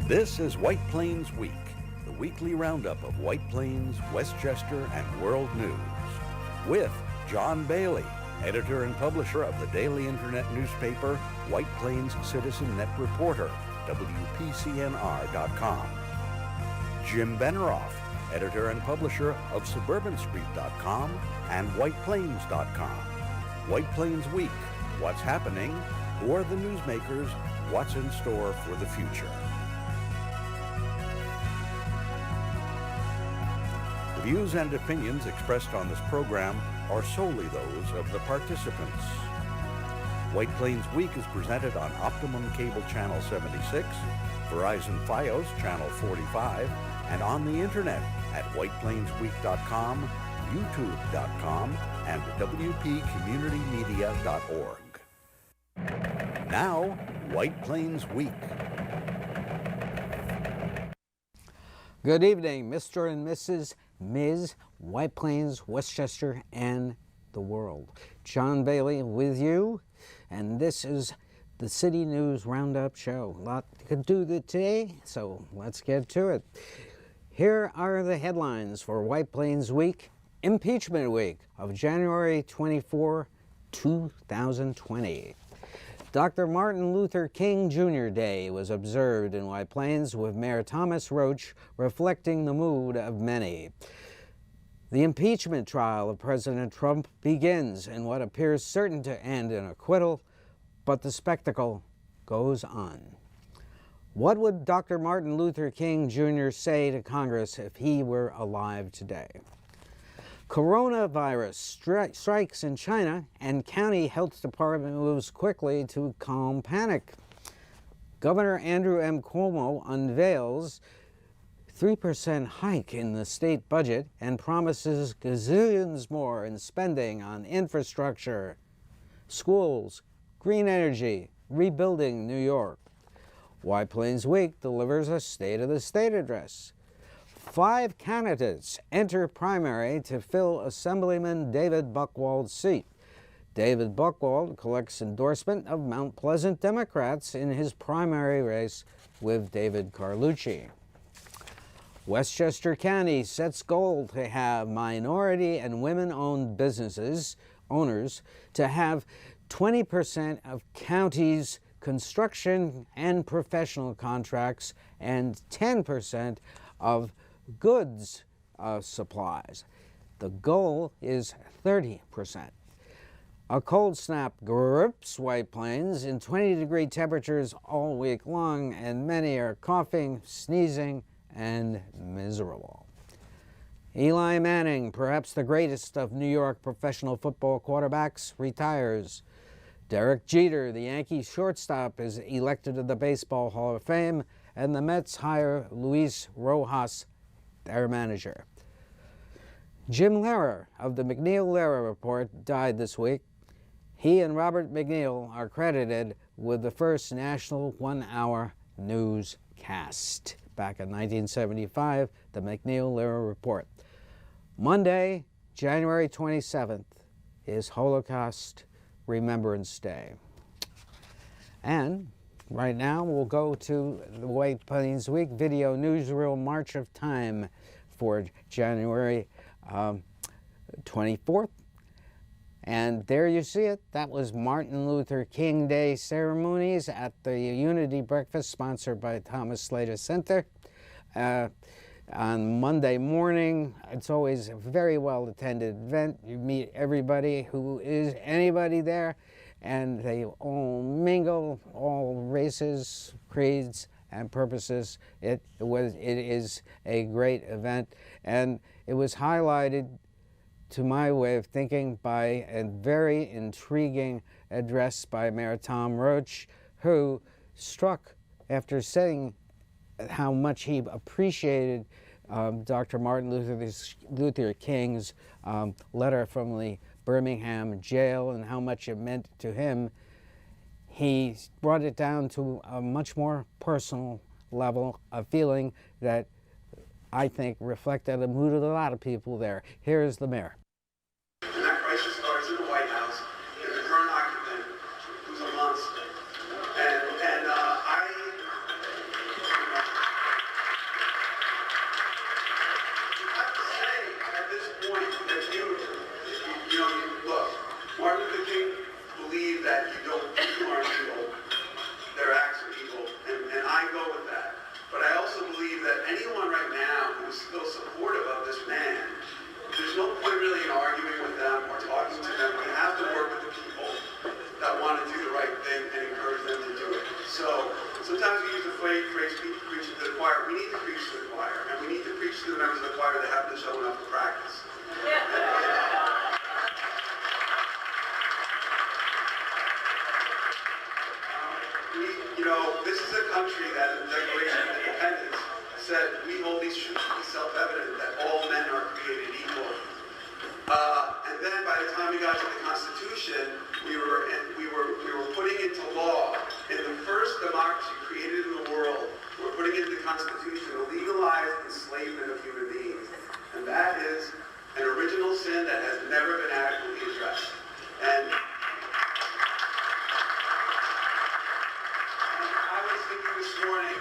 This is White Plains Week, the weekly roundup of White Plains, Westchester, and world news. With John Bailey, editor and publisher of the daily internet newspaper White Plains Citizen Net Reporter, WPCNR.com. Jim Beneroff, editor and publisher of SuburbanStreet.com and WhitePlains.com. White Plains Week, what's happening? Who are the newsmakers? What's in store for the future? The views and opinions expressed on this program are solely those of the participants. White Plains Week is presented on Optimum Cable Channel 76, Verizon Fios Channel 45, and on the internet at whiteplainsweek.com, youtube.com, and wpcommunitymedia.org. Now, White Plains Week. Good evening, Mr. and Mrs. Ms. White Plains, Westchester, and the world. John Bailey with you, and this is the City News Roundup Show. A lot to do today, so let's get to it. Here are the headlines for White Plains Week, Impeachment Week of January 24, 2020. Dr. Martin Luther King Jr. Day was observed in White Plains, with Mayor Thomas Roach reflecting the mood of many. The impeachment trial of President Trump begins in what appears certain to end in acquittal, but the spectacle goes on. What would Dr. Martin Luther King Jr. say to Congress if he were alive today? Coronavirus strikes in China, and county health department moves quickly to calm panic. Governor Andrew M. Cuomo unveils 3% hike in the state budget and promises gazillions more in spending on infrastructure, schools, green energy, rebuilding New York. White Plains Week delivers a State of the State address. 5 candidates enter primary to fill Assemblyman David Buchwald's seat. David Buchwald collects endorsement of Mount Pleasant Democrats in his primary race with David Carlucci. Westchester County sets goal to have minority and women-owned businesses owners to have 20% of county's construction and professional contracts and 10% of goods supplies. The goal is 30%. A cold snap grips White Plains in 20-degree temperatures all week long, and many are coughing, sneezing, and miserable. Eli Manning, perhaps the greatest of New York professional football quarterbacks, retires. Derek Jeter, the Yankees shortstop, is elected to the Baseball Hall of Fame, and the Mets hire Luis Rojas, their manager. Jim Lehrer of the McNeil-Lehrer Report died this week. He and Robert McNeil are credited with the first national one-hour newscast. Back in 1975, the McNeil-Lehrer Report. Monday, January 27th, is Holocaust Remembrance Day. And right now, we'll go to the White Plains Week video newsreel March of Time for January 24th. And there you see it. That was Martin Luther King Day ceremonies at the Unity Breakfast, sponsored by Thomas Slater Center. On Monday morning, it's always a very well-attended event. You meet everybody who is anybody there, and they all mingle, all races, creeds, and purposes. It is a great event, and it was highlighted, to my way of thinking, by a very intriguing address by Mayor Tom Roach, who struck, after saying how much he appreciated Dr. Martin Luther King's letter from the Birmingham jail and how much it meant to him, he brought it down to a much more personal level, a feeling that I think reflected the mood of a lot of people there. Here is the mayor. And that crisis starts in the White House, and the current occupant, who's a monster. And I Sometimes we use the phrase preaching to the choir. We need to preach to the choir, and we need to preach to the members of the choir that haven't been showing up for practice. This is a country that in the Declaration of Independence said we hold these truths to be self-evident, that all men are created equal. And then by the time we got to the Constitution, we were putting into law, in the first democracy created in the world, we're putting into the Constitution a legalized enslavement of human beings. And that is an original sin that has never been adequately addressed. And I was thinking this morning,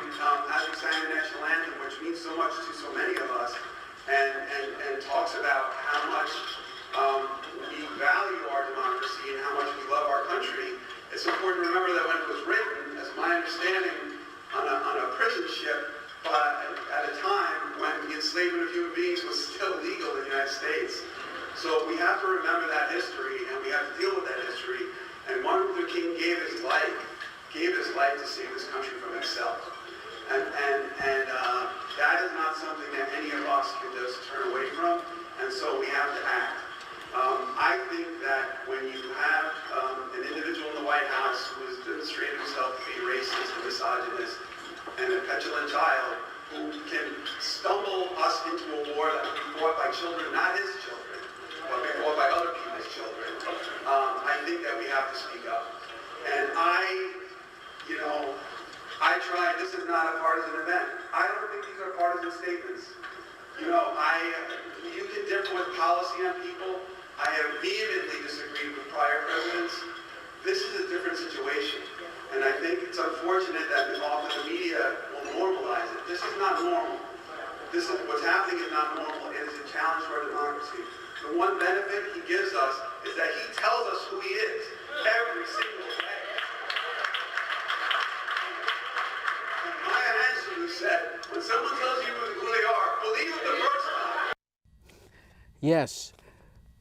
as we sang the national anthem, which means so much to so many of us, and talks about how much we value our democracy and how much we love our country. It's important to remember that when it was written, as my understanding, on a prison ship, at a time when the enslavement of human beings was still legal in the United States. So we have to remember that history, and we have to deal with that history. And Martin Luther King gave his life to save this country from itself. And that is not something that any of us can just turn away from, and so we have to act. I think that when you have an individual in the White House who has demonstrated himself to be racist and misogynist and a petulant child who can stumble us into a war that will be fought by children, not his children, but be fought by other people's children, I think that we have to speak up. And I try, this is not a partisan event. I don't think these are partisan statements. You can differ with policy on people. I have vehemently disagreed with prior presidents. This is a different situation. And I think it's unfortunate that often the media will normalize it. This is not normal. What's happening is not normal. It is a challenge for our democracy. The one benefit he gives us is that he tells us who he is every single day. And Maya Angelou said, when someone tells you who they are, believe it the first time. Yes,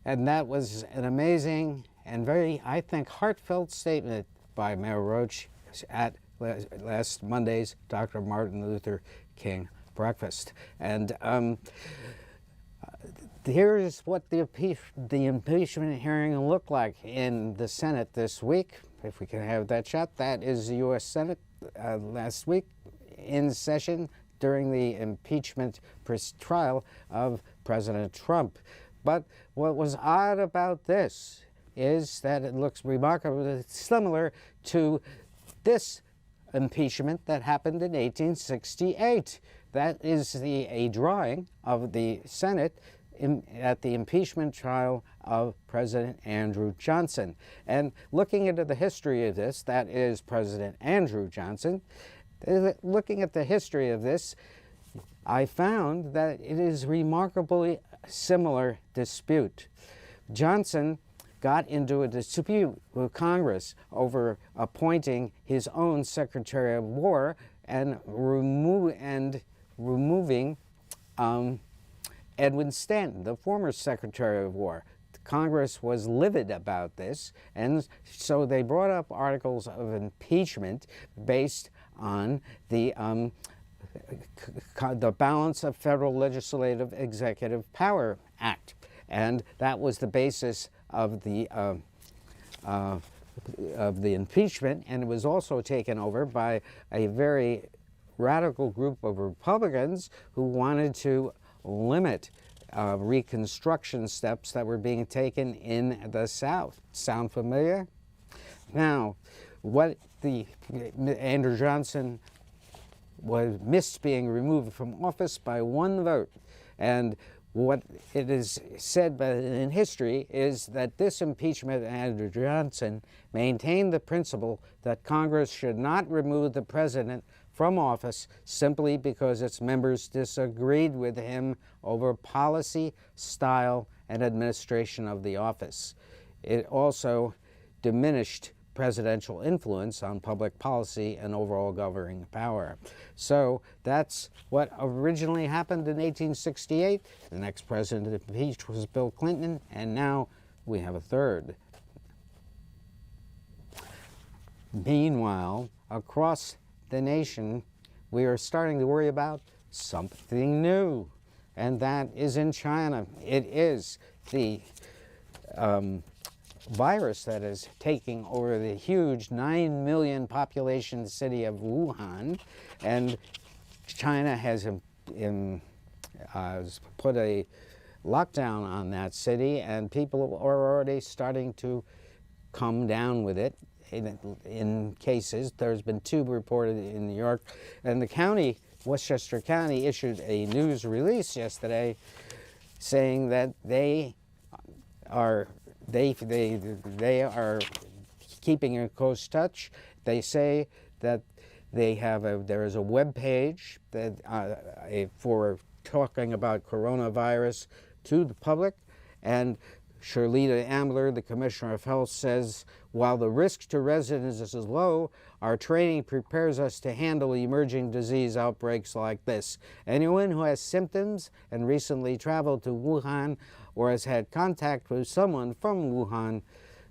and that was an amazing and very, I think, heartfelt statement by Mayor Roach at last Monday's Dr. Martin Luther King breakfast. And here is what the impeachment hearing looked like in the Senate this week. If we can have that shot, that is the U.S. Senate last week in session during the impeachment trial of President Trump. But what was odd about this is that it looks remarkably similar to this impeachment that happened in 1868. That is a drawing of the Senate at the impeachment trial of President Andrew Johnson. And looking into the history of this, that is President Andrew Johnson, looking at the history of this, I found that it is remarkably similar dispute. Johnson got into a dispute with Congress over appointing his own Secretary of War and removing Edwin Stanton, the former Secretary of War. Congress was livid about this, and so they brought up articles of impeachment based on the Balance of Federal Legislative Executive Power Act, and that was the basis of the impeachment, and it was also taken over by a very radical group of Republicans who wanted to limit Reconstruction steps that were being taken in the South. Sound familiar? Now, what Andrew Johnson missed being removed from office by one vote, and what it is said in history is that this impeachment of Andrew Johnson maintained the principle that Congress should not remove the president from office simply because its members disagreed with him over policy, style, and administration of the office. It also diminished presidential influence on public policy and overall governing power. So that's what originally happened in 1868. The next president impeached was Bill Clinton, and now we have a third. Meanwhile, across the nation, we are starting to worry about something new, and that is in China. It is the virus that is taking over the huge 9 million population city of Wuhan, and China has put a lockdown on that city, and people are already starting to come down with it. In cases, there's been 2 reported in New York, and the county, Westchester County, issued a news release yesterday saying that they are keeping in close touch. They say that there is a web page that for talking about coronavirus to the public, and Shirlita Ambler, the Commissioner of Health, says, while the risk to residents is low, our training prepares us to handle emerging disease outbreaks like this. Anyone who has symptoms and recently traveled to Wuhan or has had contact with someone from Wuhan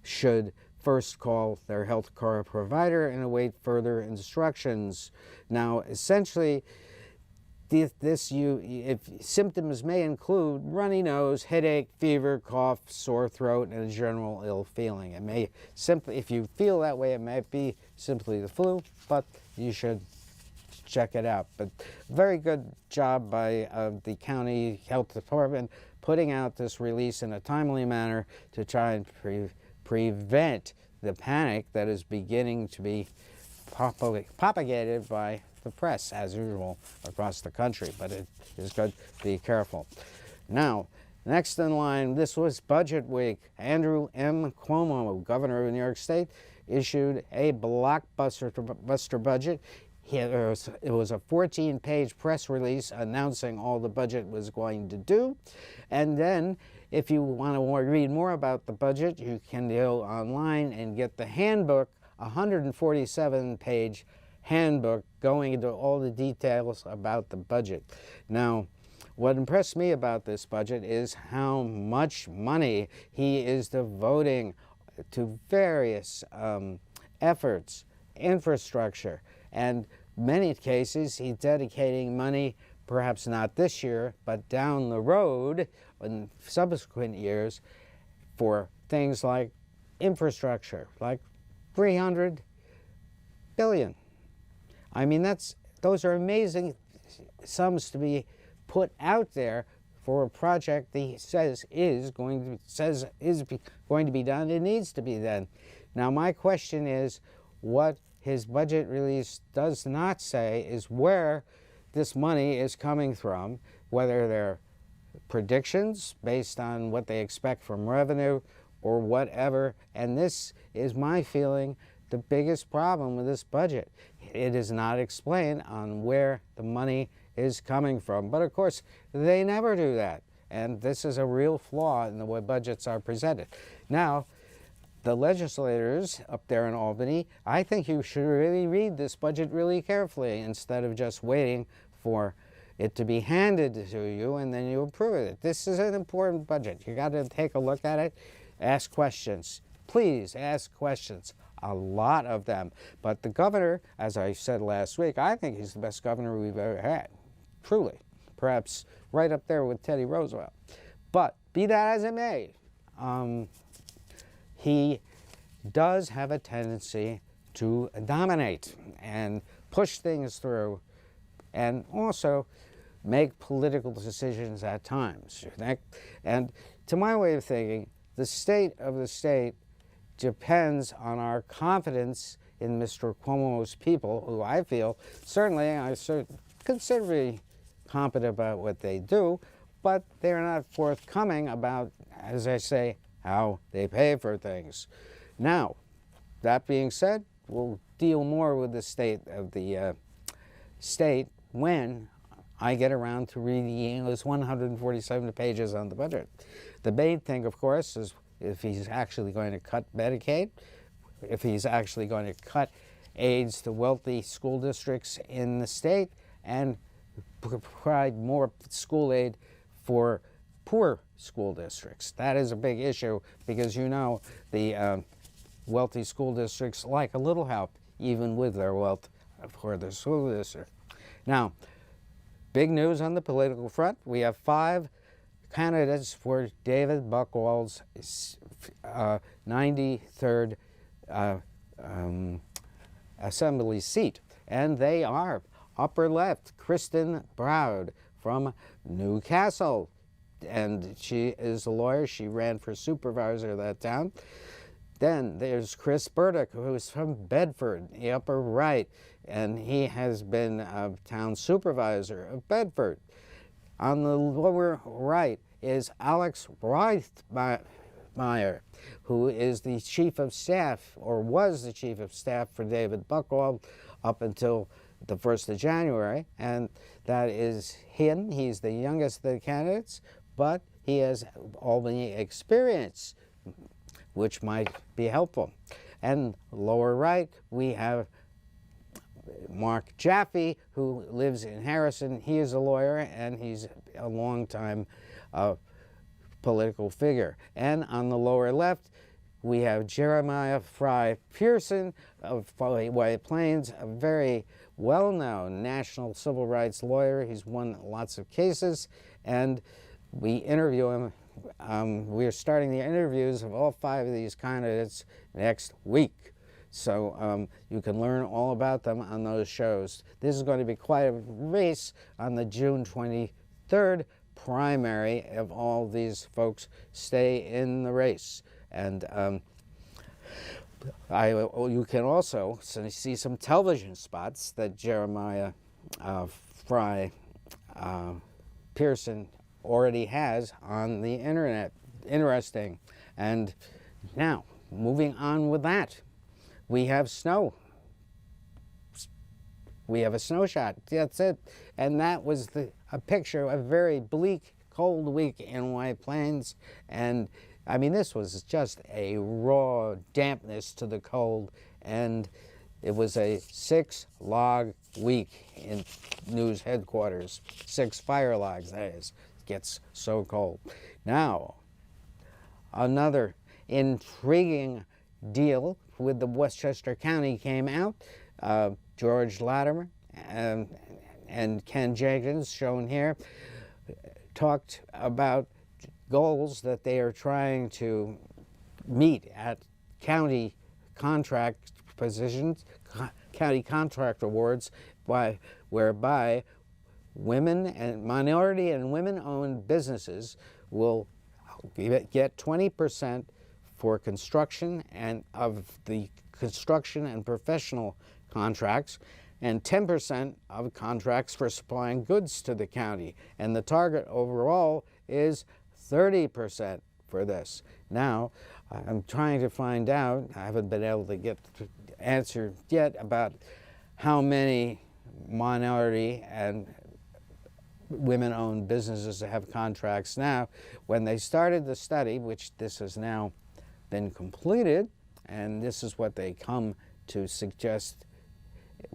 should first call their health care provider and await further instructions. Now, essentially, if symptoms may include runny nose, headache, fever, cough, sore throat, and a general ill feeling. It may simply, if you feel that way, it might be simply the flu, but you should check it out. But very good job by the county health department putting out this release in a timely manner to try and prevent the panic that is beginning to be propagated by the press, as usual, across the country, but it is good to be careful. Now, next in line, this was budget week. Andrew M. Cuomo, governor of New York State, issued a blockbuster budget. It was a 14-page press release announcing all the budget was going to do. And then, if you want to read more about the budget, you can go online and get the handbook, a 147-page handbook going into all the details about the budget. Now, what impressed me about this budget is how much money he is devoting to various efforts, infrastructure, and many cases he's dedicating money, perhaps not this year, but down the road in subsequent years, for things like infrastructure, like $300 billion. I mean, those are amazing sums to be put out there for a project that he says is going to be done. It needs to be done. Now, my question is, what his budget release does not say is where this money is coming from, whether they're predictions based on what they expect from revenue or whatever. And this is my feeling the biggest problem with this budget. It is not explained on where the money is coming from. But of course, they never do that. And this is a real flaw in the way budgets are presented. Now, the legislators up there in Albany, I think you should really read this budget really carefully instead of just waiting for it to be handed to you and then you approve it. This is an important budget. You got to take a look at it, ask questions. Please ask questions. A lot of them. But the governor, as I said last week, I think he's the best governor we've ever had. Truly. Perhaps right up there with Teddy Roosevelt. But be that as it may, he does have a tendency to dominate and push things through and also make political decisions at times. And to my way of thinking, the state of the state depends on our confidence in Mr. Cuomo's people, who I feel, certainly, I'm considerably competent about what they do, but they're not forthcoming about, as I say, how they pay for things. Now, that being said, we'll deal more with the state of the state when I get around to reading those 147 pages on the budget. The main thing, of course, is if he's actually going to cut Medicaid, if he's actually going to cut aids to wealthy school districts in the state, and provide more school aid for poor school districts. That is a big issue because, you know, the wealthy school districts like a little help, even with their wealth. for the solicitor. Now, big news on the political front. We have 5 candidates for David Buchwald's 93rd Assembly seat, and they are upper left, Kristen Broud from Newcastle, and she is a lawyer. She ran for supervisor of that town. Then there's Chris Burdick, who's from Bedford, the upper right, and he has been a town supervisor of Bedford. On the lower right is Alex Reithmeyer, who is the chief of staff, or was the chief of staff for David Buchwald up until the 1st of January, and that is him. He's the youngest of the candidates, but he has Albany experience, which might be helpful. And lower right, we have Mark Jaffe, who lives in Harrison. He is a lawyer, and he's a long-time political figure. And on the lower left, we have Jeremiah Fry Pearson of White Plains, a very well-known national civil rights lawyer. He's won lots of cases, and we interview him. We are starting the interviews of all 5 of these candidates next week. So you can learn all about them on those shows. This is going to be quite a race on the June 23rd primary if all these folks stay in the race. And you can also see some television spots that Jeremiah Fry Pearson already has on the internet. Interesting. And now, moving on with that, we have snow. We have a snow shot. That's it. And that was a picture of a very bleak, cold week in White Plains. And I mean, this was just a raw dampness to the cold, and it was a 6-log week in news headquarters. 6 fire logs, that is. It gets so cold. Now, another intriguing deal with the Westchester County came out. George Latimer and Ken Jenkins, shown here, talked about goals that they are trying to meet at county contract positions, county contract awards, whereby women and minority and women-owned businesses will get 20% for construction and of the construction and professional contracts, and 10% of contracts for supplying goods to the county. And the target overall is 30% for this. Now, I'm trying to find out, I haven't been able to get the answer yet, about how many minority and women-owned businesses have contracts now. When they started the study, which this has now been completed, and this is what they come to suggest,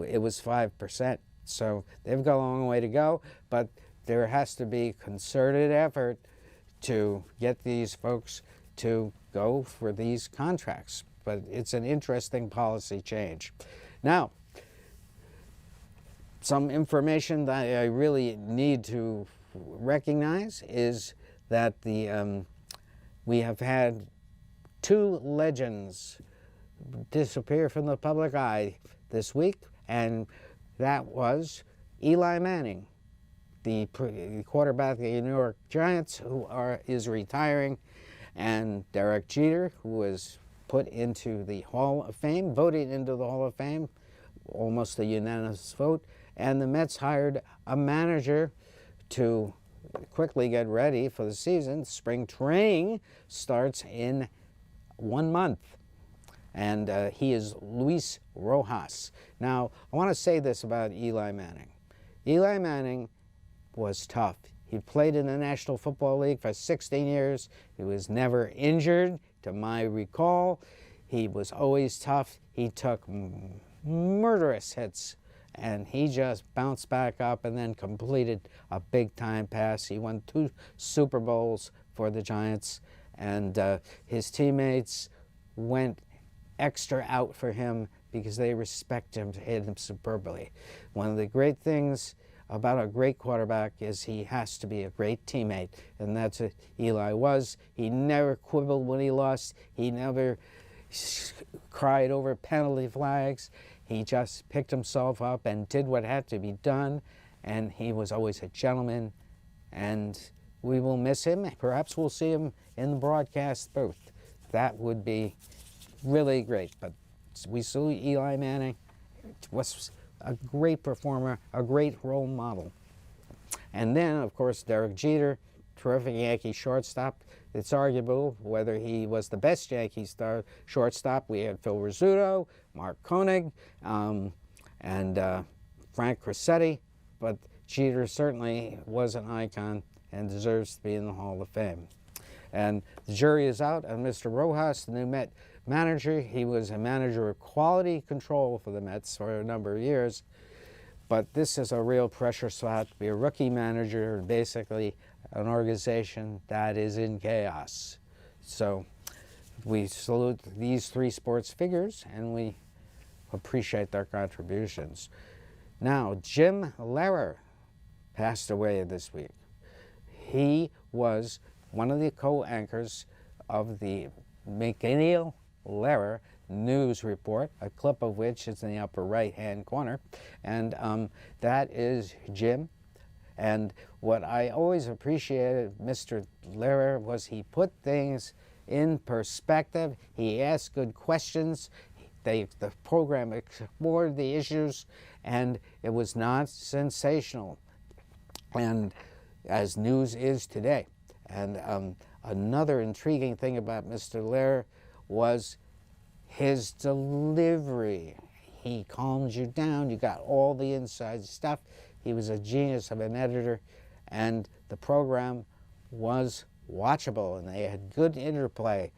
it was 5%. So they've got a long way to go, but there has to be concerted effort to get these folks to go for these contracts. But it's an interesting policy change. Now, some information that I really need to recognize is that we have had 2 legends disappear from the public eye this week, and that was Eli Manning, the quarterback of the New York Giants, who is retiring, and Derek Jeter, who was put into the Hall of Fame, voted into the Hall of Fame, almost a unanimous vote, and the Mets hired a manager to quickly get ready for the season. Spring training starts in 1 month, and he is Luis Rojas. Now, I want to say this about Eli Manning. Eli Manning was tough. He played in the National Football League for 16 years. He was never injured, to my recall. He was always tough. He took murderous hits, and he just bounced back up and then completed a big-time pass. He won 2 Super Bowls for the Giants, and his teammates went extra out for him because they respect him superbly. One of the great things about a great quarterback is he has to be a great teammate, and that's what Eli was. He never quibbled when he lost. He never cried over penalty flags. He just picked himself up and did what had to be done, and he was always a gentleman, and we will miss him. Perhaps we'll see him in the broadcast booth. That would be really great, but we salute Eli Manning. Was a great performer, a great role model. And then, of course, Derek Jeter, terrific Yankee shortstop. It's arguable whether he was the best Yankee shortstop. We had Phil Rizzuto, Mark Koenig, and Frank Crosetti, but Jeter certainly was an icon and deserves to be in the Hall of Fame. And the jury is out on Mr. Rojas, the new Met manager. He was a manager of quality control for the Mets for a number of years, but this is a real pressure spot to be a rookie manager, basically an organization that is in chaos. So we salute these three sports figures and we appreciate their contributions. Now, Jim Lehrer passed away this week. He was one of the co-anchors of the McNeil Lehrer News Report, a clip of which is in the upper right-hand corner, and that is Jim. And what I always appreciated Mr. Lehrer was he put things in perspective. He asked good questions. The program explored the issues, and it was not sensational, and as news is today. And another intriguing thing about Mr. Lehrer was his delivery. He calms you down. You got all the inside stuff. He was a genius of an editor, and the program was watchable, and they had good interplay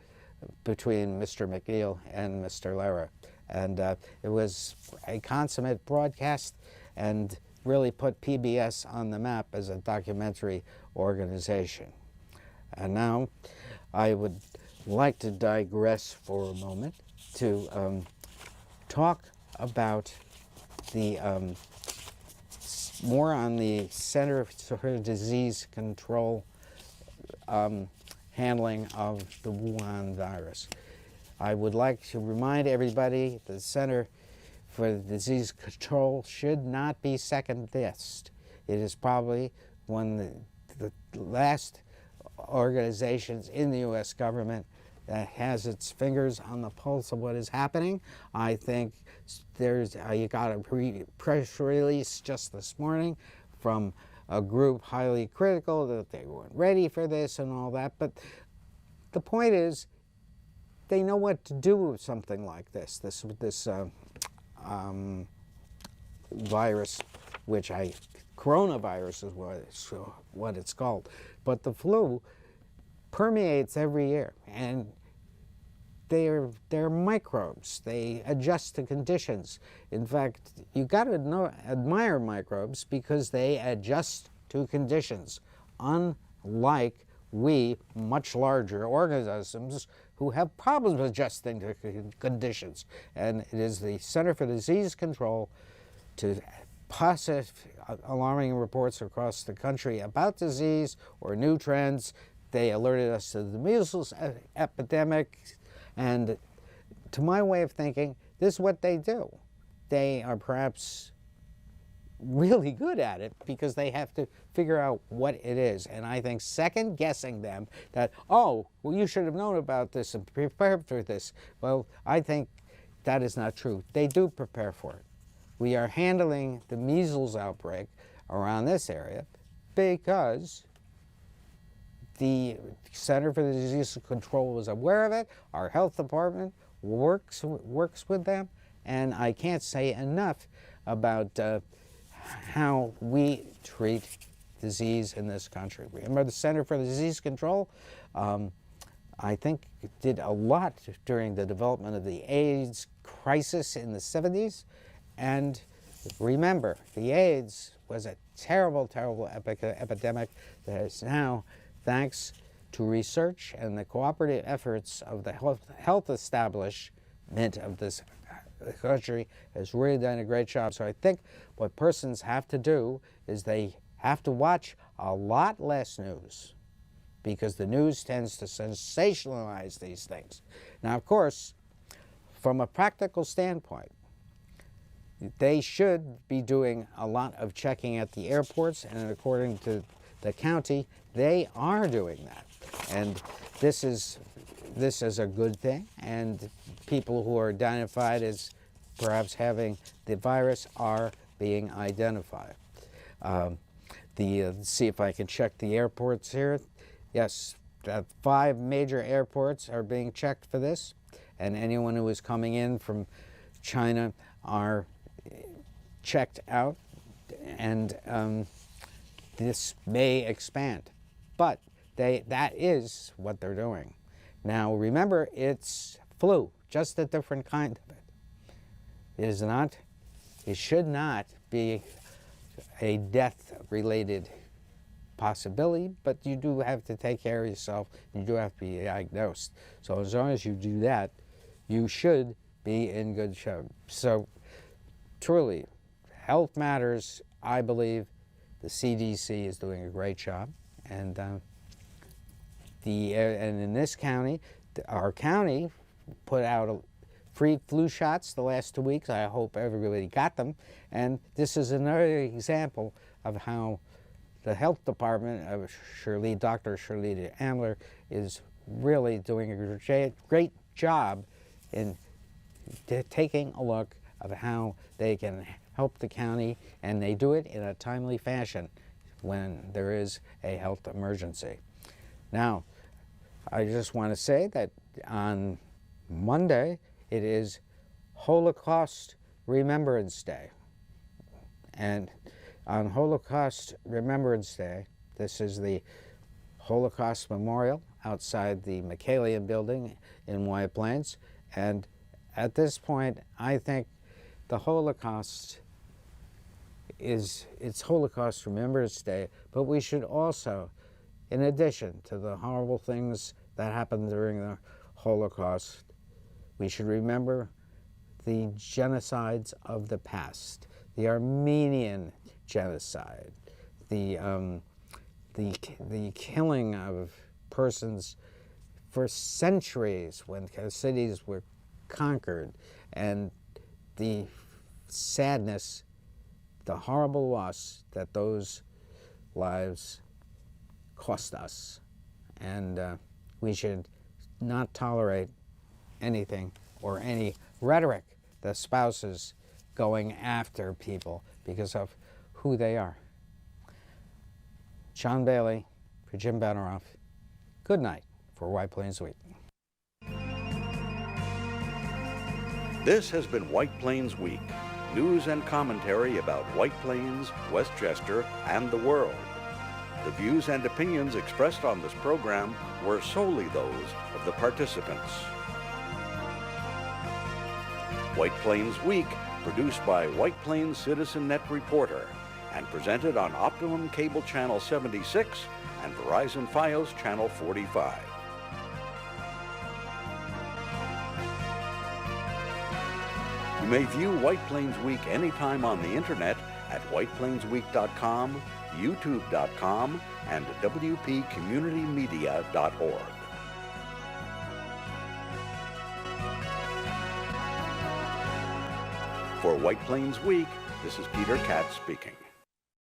between Mr. McNeil and Mr. Lehrer. And it was a consummate broadcast and really put PBS on the map as a documentary organization. And now I would like to digress for a moment to talk about the more on the Center for Disease Control handling of the Wuhan virus. I would like to remind everybody the Center for Disease Control should not be second-guessed. It is probably one of the last organizations in the U.S. government that has its fingers on the pulse of what is happening. I think there's, you got a press release just this morning from a group highly critical that they weren't ready for this and all that, but the point is they know what to do with something like this virus, which coronavirus is what it's called. But the flu permeates every year, and they're microbes. They adjust to conditions. In fact, you got to admire microbes because they adjust to conditions, unlike we, much larger organisms, who have problems adjusting to conditions. And it is the Center for Disease Control, to positive alarming reports across the country about disease or new trends. They alerted us to the measles epidemic, and to my way of thinking, this is what they do. They are perhaps really good at it because they have to figure out what it is. And I think second guessing them that, oh, well, you should have known about this and prepared for this. Well, I think that is not true. They do prepare for it. We are handling the measles outbreak around this area because the Center for Disease Control was aware of it. Our health department works with them, and I can't say enough about how we treat disease in this country. Remember the Center for Disease Control, I think did a lot during the development of the AIDS crisis in the 70s. And remember, the AIDS was a terrible, terrible epidemic that is now, thanks to research and the cooperative efforts of the health establishment of this country has really done a great job. So I think what persons have to do is they have to watch a lot less news, because the news tends to sensationalize these things. Now, of course, from a practical standpoint, they should be doing a lot of checking at the airports, and according to the county, they are doing that. And this is a good thing, and people who are identified as perhaps having the virus are being identified. See if I can check the airports here. Yes, 5 major airports are being checked for this, and anyone who is coming in from China are checked out, and this may expand, but that is what they're doing. Now remember, it's flu, just a different kind of it. It should not be a death-related possibility, but you do have to take care of yourself. You do have to be diagnosed. So as long as you do that, you should be in good shape. So truly, health matters. I believe the CDC is doing a great job, and in this county, our county put out free flu shots the last 2 weeks. I hope everybody got them, and this is another example of how the health department of Dr. Shirlita Ambler is really doing a great job in taking a look of how they can help the county, and they do it in a timely fashion when there is a health emergency. Now, I just want to say that on Monday, it is Holocaust Remembrance Day. And on Holocaust Remembrance Day, this is the Holocaust Memorial outside the McCallion building in White Plains. And at this point, I think the Holocaust it's Holocaust Remembrance Day, but we should also, in addition to the horrible things that happened during the Holocaust, we should remember the genocides of the past, the Armenian genocide, the killing of persons for centuries when cities were conquered, and the sadness, the horrible loss that those lives cost us. And we should not tolerate anything or any rhetoric that espouses going after people because of who they are. John Bailey for Jim Benaroff. Good night for White Plains Week. This has been White Plains Week, news and commentary about White Plains, Westchester, and the world. The views and opinions expressed on this program were solely those of the participants. White Plains Week, produced by White Plains Citizen Net Reporter and presented on Optimum Cable Channel 76 and Verizon Fios Channel 45. You may view White Plains Week anytime on the internet at whiteplainsweek.com, youtube.com, and wpcommunitymedia.org. For White Plains Week, this is Peter Katz speaking.